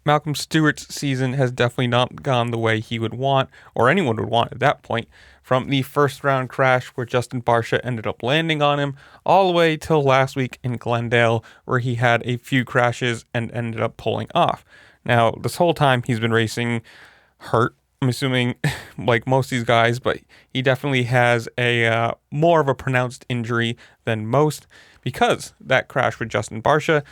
Malcolm Stewart's season has definitely not gone the way he would want, or anyone would want at that point. From the first round crash where Justin Barcia ended up landing on him, all the way till last week in Glendale, where he had a few crashes and ended up pulling off. Now, this whole time he's been racing hurt, I'm assuming, like most of these guys, but he definitely has a more of a pronounced injury than most because that crash with Justin Barcia,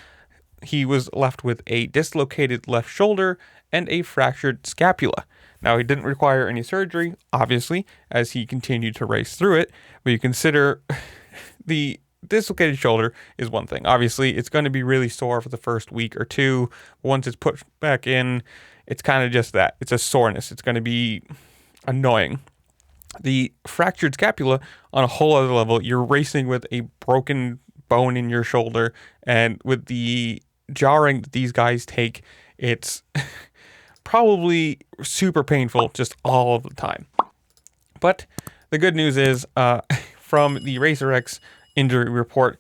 he was left with a dislocated left shoulder and a fractured scapula. Now, he didn't require any surgery, obviously, as he continued to race through it, but you consider the dislocated shoulder is one thing. Obviously, it's going to be really sore for the first week or two. Once it's put back in, it's kind of just that. It's a soreness. It's going to be annoying. The fractured scapula, on a whole other level, you're racing with a broken bone in your shoulder, and with the jarring that these guys take, it's probably super painful just all of the time. But the good news is, from the RacerX injury report,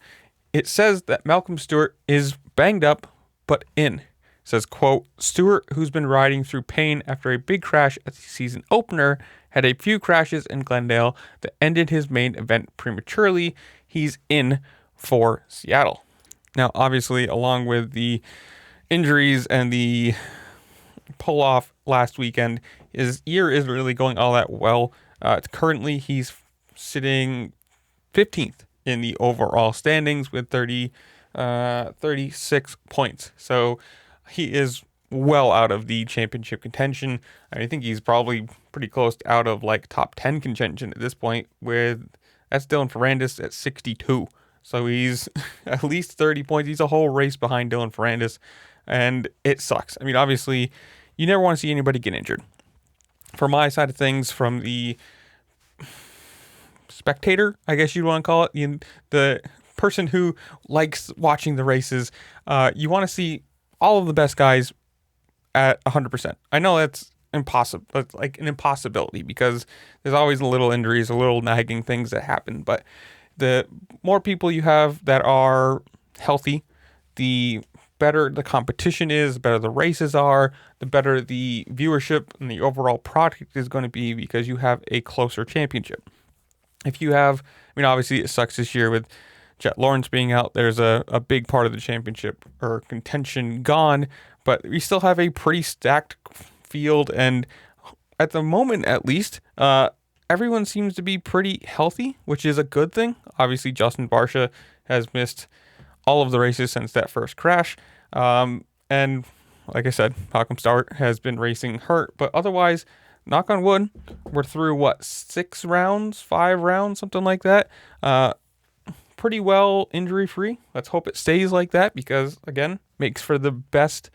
it says that Malcolm Stewart is banged up, but in. It says, quote, Stewart, who's been riding through pain after a big crash at the season opener, had a few crashes in Glendale that ended his main event prematurely. He's in for Seattle. Now, obviously, along with the injuries and the pull off last weekend, his year isn't really going all that well. Currently, he's sitting 15th in the overall standings with 36 points. So he is well out of the championship contention. I think he's probably pretty close to out of like top 10 contention at this point, with that's Dylan Ferrandis at 62. So he's at least 30 points. He's a whole race behind Dylan Ferrandis, and it sucks. I mean, obviously, you never want to see anybody get injured. From my side of things, from the spectator, I guess you'd want to call it, the person who likes watching the races, you want to see all of the best guys at 100%. I know that's impossible. It's like an impossibility because there's always little injuries, a little nagging things that happen. But the more people you have that are healthy, the better the competition is, the better the races are, the better the viewership and the overall product is going to be because you have a closer championship. If you have, I mean, obviously it sucks this year with Jet Lawrence being out. There's a big part of the championship or contention gone, but we still have a pretty stacked field. And at the moment, at least, everyone seems to be pretty healthy, which is a good thing. Obviously, Justin Barcia has missed all of the races since that first crash. And like I said, Malcolm Stewart has been racing hurt, but otherwise, knock on wood, we're through what, 5 rounds, something like that. Pretty well injury free. Let's hope it stays like that because, again, makes for the best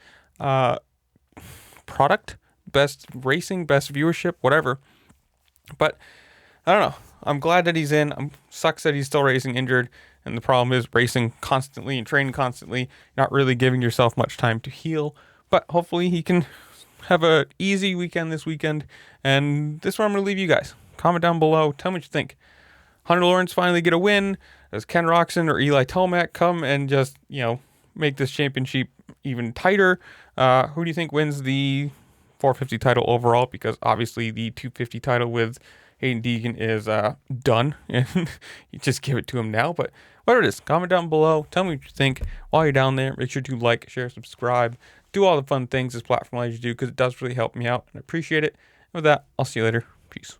product, best racing, best viewership, whatever. But I don't know. I'm glad that he's in. Sucks that he's still racing injured. And the problem is racing constantly and training constantly, not really giving yourself much time to heal. But hopefully he can have an easy weekend this weekend. And this is where I'm going to leave you guys. Comment down below. Tell me what you think. Hunter Lawrence finally get a win? Does Ken Roczen or Eli Tomac come and just, make this championship even tighter? Who do you think wins the 450 title overall? Because obviously the 250 title with Hayden Deegan is done. And you just give it to him now. But whatever it is, comment down below. Tell me what you think. While you're down there, make sure to like, share, subscribe. Do all the fun things this platform allows you to do because it does really help me out. And I appreciate it. And with that, I'll see you later. Peace.